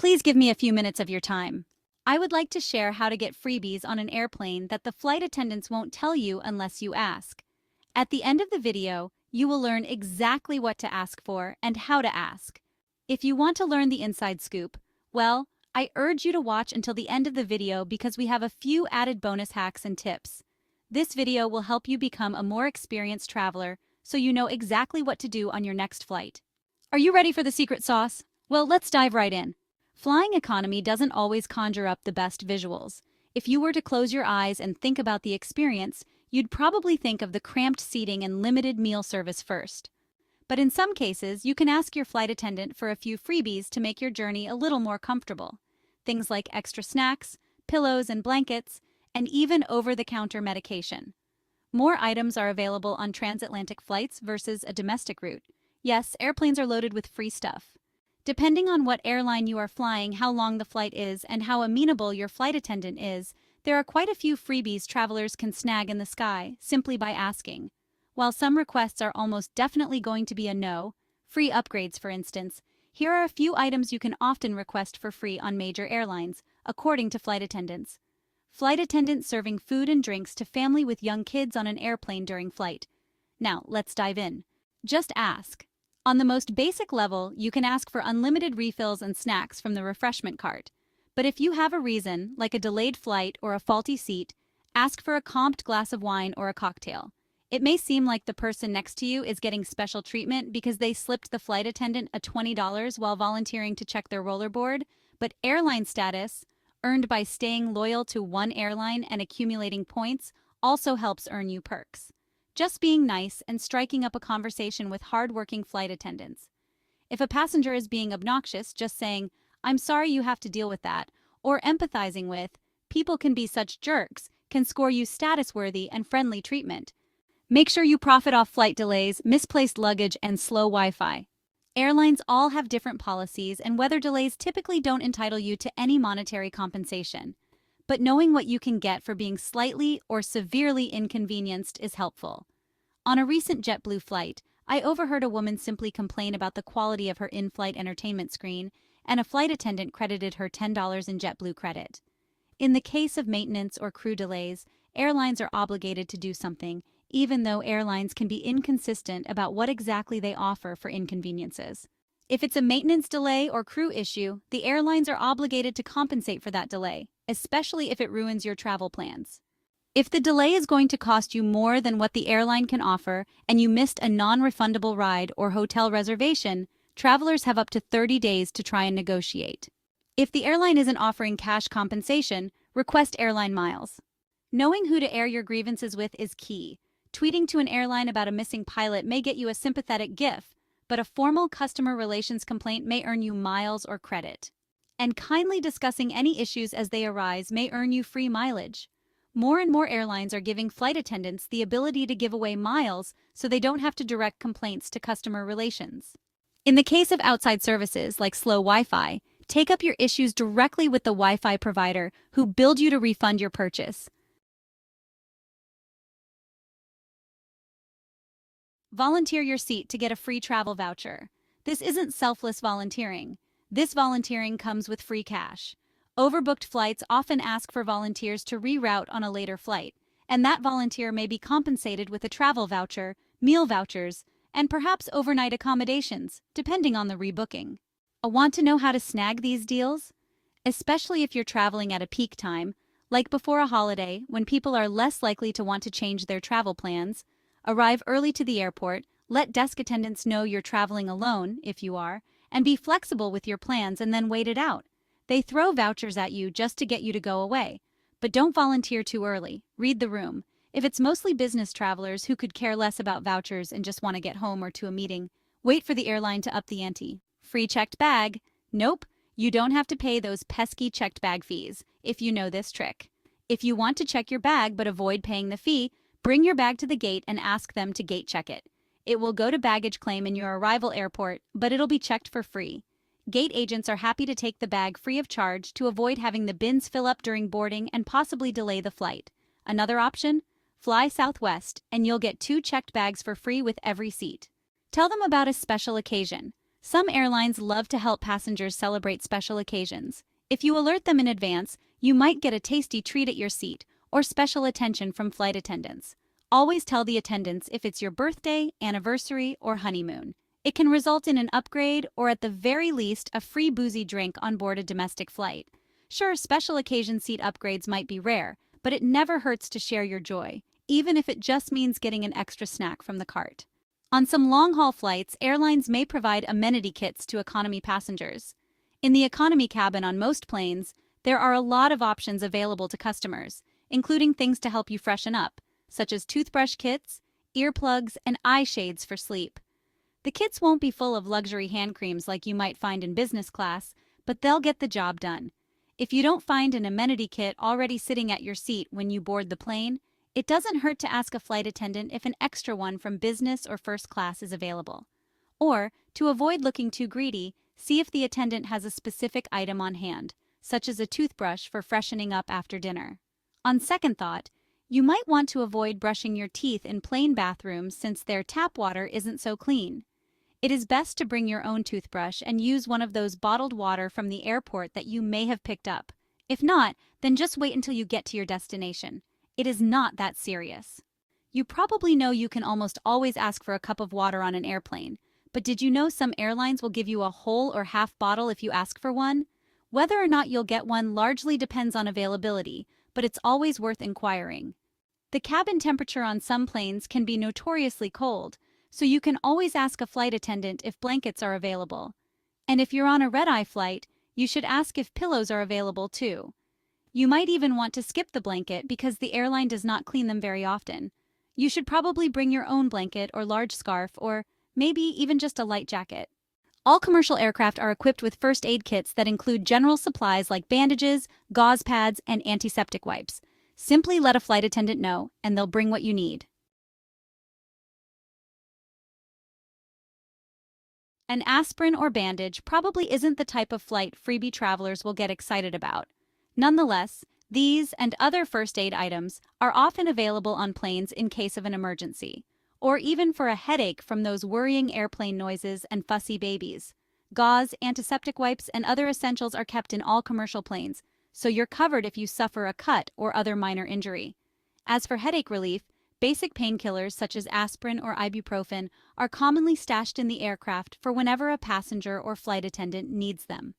Please give me a few minutes of your time. I would like to share how to get freebies on an airplane that the flight attendants won't tell you unless you ask. At the end of the video, you will learn exactly what to ask for and how to ask. If you want to learn the inside scoop, well, I urge you to watch until the end of the video because we have a few added bonus hacks and tips. This video will help you become a more experienced traveler so you know exactly what to do on your next flight. Are you ready for the secret sauce? Well, let's dive right in. Flying economy doesn't always conjure up the best visuals. If you were to close your eyes and think about the experience, you'd probably think of the cramped seating and limited meal service first. But in some cases, you can ask your flight attendant for a few freebies to make your journey a little more comfortable. Things like extra snacks, pillows and blankets, and even over-the-counter medication. More items are available on transatlantic flights versus a domestic route. Yes, airplanes are loaded with free stuff. Depending on what airline you are flying, how long the flight is, and how amenable your flight attendant is, there are quite a few freebies travelers can snag in the sky simply by asking. While some requests are almost definitely going to be a no, free upgrades for instance, here are a few items you can often request for free on major airlines, according to flight attendants. Flight attendants serving food and drinks to family with young kids on an airplane during flight. Now, let's dive in. Just ask. On the most basic level, you can ask for unlimited refills and snacks from the refreshment cart. But if you have a reason, like a delayed flight or a faulty seat, ask for a comped glass of wine or a cocktail. It may seem like the person next to you is getting special treatment because they slipped the flight attendant a $20 while volunteering to check their rollerboard, but airline status, earned by staying loyal to one airline and accumulating points, also helps earn you perks. Just being nice and striking up a conversation with hard-working flight attendants. If a passenger is being obnoxious, just saying, "I'm sorry you have to deal with that," or empathizing with, "People can be such jerks," can score you status-worthy and friendly treatment. Make sure you profit off flight delays, misplaced luggage, and slow Wi-Fi. Airlines all have different policies, and weather delays typically don't entitle you to any monetary compensation. But knowing what you can get for being slightly or severely inconvenienced is helpful. On a recent JetBlue flight, I overheard a woman simply complain about the quality of her in-flight entertainment screen, and a flight attendant credited her $10 in JetBlue credit. In the case of maintenance or crew delays, airlines are obligated to do something, even though airlines can be inconsistent about what exactly they offer for inconveniences. If it's a maintenance delay or crew issue, the airlines are obligated to compensate for that delay, especially if it ruins your travel plans. If the delay is going to cost you more than what the airline can offer and you missed a non-refundable ride or hotel reservation, travelers have up to 30 days to try and negotiate. If the airline isn't offering cash compensation, request airline miles. Knowing who to air your grievances with is key. Tweeting to an airline about a missing pilot may get you a sympathetic GIF, but a formal customer relations complaint may earn you miles or credit. And kindly discussing any issues as they arise may earn you free mileage. More and more airlines are giving flight attendants the ability to give away miles so they don't have to direct complaints to customer relations. In the case of outside services like slow Wi-Fi, take up your issues directly with the Wi-Fi provider who billed you to refund your purchase. Volunteer your seat to get a free travel voucher. This isn't selfless volunteering. This volunteering comes with free cash. Overbooked flights often ask for volunteers to reroute on a later flight, and that volunteer may be compensated with a travel voucher, meal vouchers, and perhaps overnight accommodations, depending on the rebooking. Want to know how to snag these deals? Especially if you're traveling at a peak time, like before a holiday when people are less likely to want to change their travel plans. Arrive early to the airport, let desk attendants know you're traveling alone, if you are, and be flexible with your plans and then wait it out. They throw vouchers at you just to get you to go away. But don't volunteer too early. Read the room. If it's mostly business travelers who could care less about vouchers and just want to get home or to a meeting, wait for the airline to up the ante. Free checked bag? Nope, you don't have to pay those pesky checked bag fees, if you know this trick. If you want to check your bag but avoid paying the fee, bring your bag to the gate and ask them to gate check it. It will go to baggage claim in your arrival airport, but it'll be checked for free. Gate agents are happy to take the bag free of charge to avoid having the bins fill up during boarding and possibly delay the flight. Another option? Fly Southwest, and you'll get 2 checked bags for free with every seat. Tell them about a special occasion. Some airlines love to help passengers celebrate special occasions. If you alert them in advance, you might get a tasty treat at your seat or special attention from flight attendants. Always tell the attendants if it's your birthday, anniversary, or honeymoon. It can result in an upgrade or at the very least a free boozy drink on board a domestic flight. Sure, special occasion seat upgrades might be rare, but it never hurts to share your joy, even if it just means getting an extra snack from the cart. On some long-haul flights, airlines may provide amenity kits to economy passengers. In the economy cabin on most planes, there are a lot of options available to customers, including things to help you freshen up, such as toothbrush kits, earplugs, and eye shades for sleep. The kits won't be full of luxury hand creams like you might find in business class, but they'll get the job done. If you don't find an amenity kit already sitting at your seat when you board the plane, it doesn't hurt to ask a flight attendant if an extra one from business or first class is available. Or, to avoid looking too greedy, see if the attendant has a specific item on hand, such as a toothbrush for freshening up after dinner. On second thought, you might want to avoid brushing your teeth in plane bathrooms since their tap water isn't so clean. It is best to bring your own toothbrush and use one of those bottled water from the airport that you may have picked up. If not, then just wait until you get to your destination. It is not that serious. You probably know you can almost always ask for a cup of water on an airplane, but did you know some airlines will give you a whole or half bottle if you ask for one? Whether or not you'll get one largely depends on availability, but it's always worth inquiring. The cabin temperature on some planes can be notoriously cold, so you can always ask a flight attendant if blankets are available. And if you're on a red-eye flight, you should ask if pillows are available too. You might even want to skip the blanket because the airline does not clean them very often. You should probably bring your own blanket or large scarf or maybe even just a light jacket. All commercial aircraft are equipped with first aid kits that include general supplies like bandages, gauze pads, and antiseptic wipes. Simply let a flight attendant know, and they'll bring what you need. An aspirin or bandage probably isn't the type of flight freebie travelers will get excited about. Nonetheless, these and other first aid items are often available on planes in case of an emergency, or even for a headache from those worrying airplane noises and fussy babies. Gauze, antiseptic wipes, and other essentials are kept in all commercial planes, so you're covered if you suffer a cut or other minor injury. As for headache relief, basic painkillers such as aspirin or ibuprofen are commonly stashed in the aircraft for whenever a passenger or flight attendant needs them.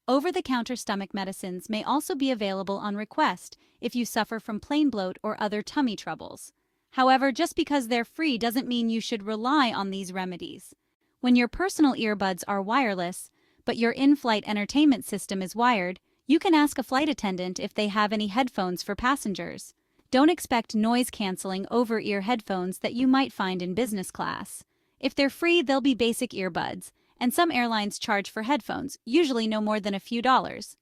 Over-the-counter stomach medicines may also be available on request if you suffer from plane bloat or other tummy troubles. However, just because they're free doesn't mean you should rely on these remedies. When your personal earbuds are wireless, but your in-flight entertainment system is wired, you can ask a flight attendant if they have any headphones for passengers. Don't expect noise-canceling over-ear headphones that you might find in business class. If they're free, they'll be basic earbuds, and some airlines charge for headphones, usually no more than a few dollars.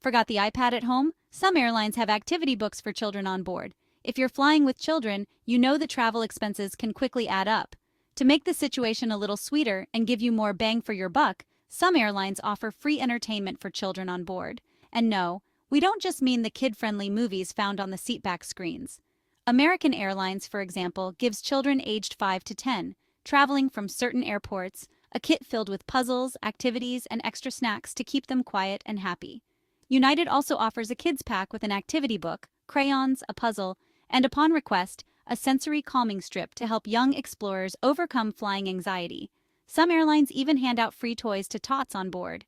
Forgot the iPad at home? Some airlines have activity books for children on board. If you're flying with children, you know that travel expenses can quickly add up. To make the situation a little sweeter and give you more bang for your buck, some airlines offer free entertainment for children on board. And no, we don't just mean the kid-friendly movies found on the seatback screens. American Airlines, for example, gives children aged 5 to 10, traveling from certain airports, a kit filled with puzzles, activities, and extra snacks to keep them quiet and happy. United also offers a kids pack with an activity book, crayons, a puzzle, and upon request, a sensory calming strip to help young explorers overcome flying anxiety. Some airlines even hand out free toys to tots on board.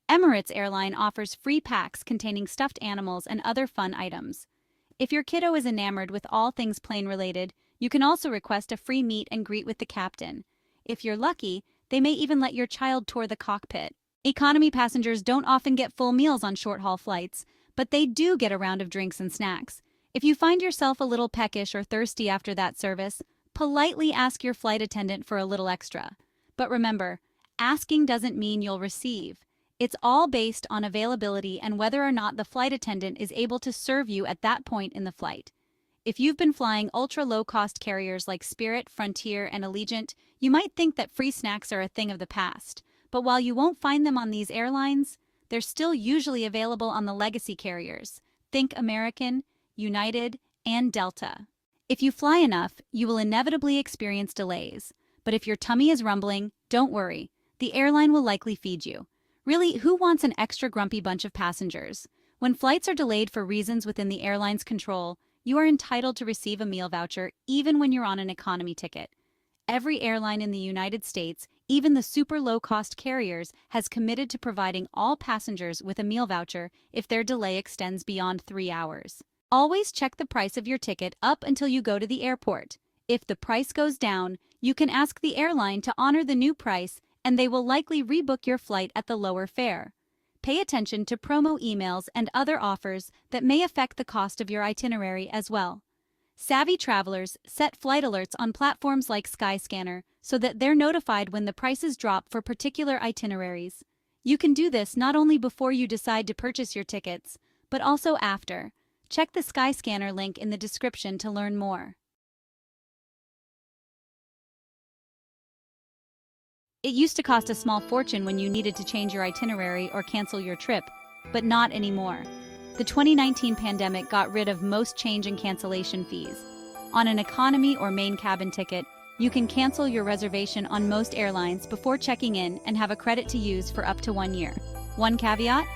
Emirates Airline offers free packs containing stuffed animals and other fun items. If your kiddo is enamored with all things plane-related, you can also request a free meet and greet with the captain. If you're lucky, they may even let your child tour the cockpit. Economy passengers don't often get full meals on short-haul flights, but they do get a round of drinks and snacks. If you find yourself a little peckish or thirsty after that service, politely ask your flight attendant for a little extra. But remember, asking doesn't mean you'll receive. It's all based on availability and whether or not the flight attendant is able to serve you at that point in the flight. If you've been flying ultra-low-cost carriers like Spirit, Frontier, and Allegiant, you might think that free snacks are a thing of the past. But while you won't find them on these airlines, they're still usually available on the legacy carriers. Think American, United, and Delta. If you fly enough, you will inevitably experience delays. But if your tummy is rumbling, don't worry. the airline will likely feed you. Really, who wants an extra grumpy bunch of passengers? When flights are delayed for reasons within the airline's control, you are entitled to receive a meal voucher even when you're on an economy ticket. Every airline in the United States, even the super low-cost carriers, has committed to providing all passengers with a meal voucher if their delay extends beyond 3 hours. Always check the price of your ticket up until you go to the airport. If the price goes down, you can ask the airline to honor the new price, and they will likely rebook your flight at the lower fare. Pay attention to promo emails and other offers that may affect the cost of your itinerary as well. Savvy travelers set flight alerts on platforms like Skyscanner so that they're notified when the prices drop for particular itineraries. You can do this not only before you decide to purchase your tickets, but also after. Check the Skyscanner link in the description to learn more. It used to cost a small fortune when you needed to change your itinerary or cancel your trip, but not anymore. The 2019 pandemic got rid of most change and cancellation fees. On an economy or main cabin ticket, you can cancel your reservation on most airlines before checking in and have a credit to use for up to 1 year. One caveat: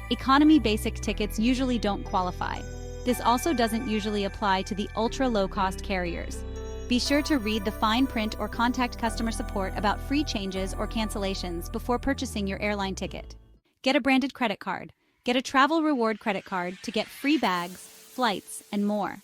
economy basic tickets usually don't qualify. This also doesn't usually apply to the ultra-low-cost carriers. Be sure to read the fine print or contact customer support about free changes or cancellations before purchasing your airline ticket. Get a branded credit card. Get a travel reward credit card to get free bags, flights, and more.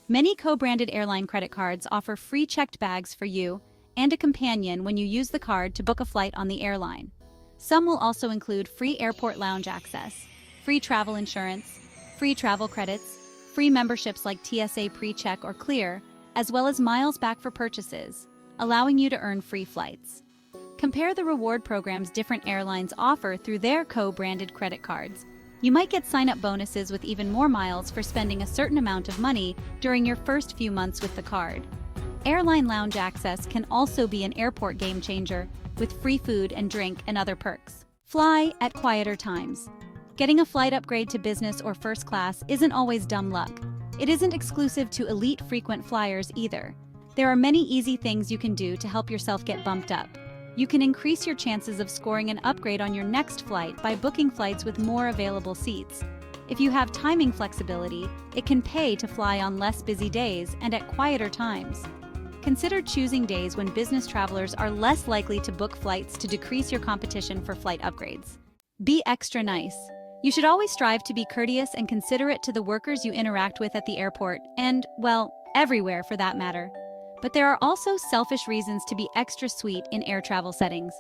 Many co-branded airline credit cards offer free checked bags for you and a companion when you use the card to book a flight on the airline. Some will also include free airport lounge access, free travel insurance, free travel credits, free memberships like TSA PreCheck or Clear, as well as miles back for purchases, allowing you to earn free flights. Compare the reward programs different airlines offer through their co-branded credit cards. You might get sign-up bonuses with even more miles for spending a certain amount of money during your first few months with the card. Airline lounge access can also be an airport game changer with free food and drink and other perks. Fly at quieter times. Getting a flight upgrade to business or first class isn't always dumb luck. It isn't exclusive to elite frequent flyers either. There are many easy things you can do to help yourself get bumped up. You can increase your chances of scoring an upgrade on your next flight by booking flights with more available seats. If you have timing flexibility, it can pay to fly on less busy days and at quieter times. Consider choosing days when business travelers are less likely to book flights to decrease your competition for flight upgrades. Be extra nice. You should always strive to be courteous and considerate to the workers you interact with at the airport and, well, everywhere for that matter. But there are also selfish reasons to be extra sweet in air travel settings.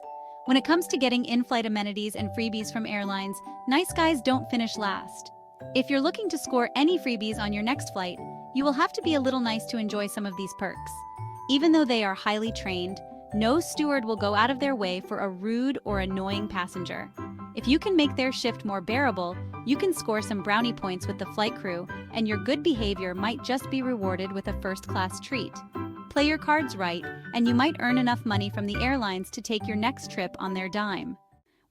When it comes to getting in-flight amenities and freebies from airlines, nice guys don't finish last. If you're looking to score any freebies on your next flight, you will have to be a little nice to enjoy some of these perks. Even though they are highly trained, no steward will go out of their way for a rude or annoying passenger. If you can make their shift more bearable, you can score some brownie points with the flight crew, and your good behavior might just be rewarded with a first-class treat. Play your cards right, and you might earn enough money from the airlines to take your next trip on their dime.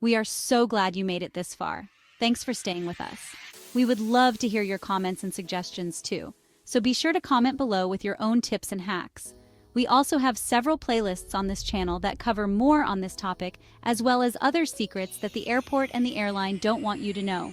We are so glad you made it this far. Thanks for staying with us. We would love to hear your comments and suggestions too, so be sure to comment below with your own tips and hacks. We also have several playlists on this channel that cover more on this topic, as well as other secrets that the airport and the airline don't want you to know.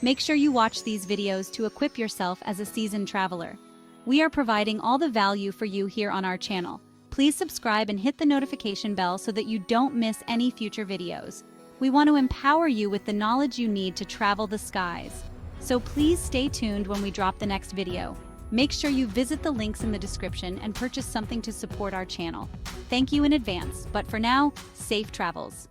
Make sure you watch these videos to equip yourself as a seasoned traveler. We are providing all the value for you here on our channel. Please subscribe and hit the notification bell so that you don't miss any future videos. We want to empower you with the knowledge you need to travel the skies. So please stay tuned when we drop the next video. Make sure you visit the links in the description and purchase something to support our channel. Thank you in advance, but for now, safe travels.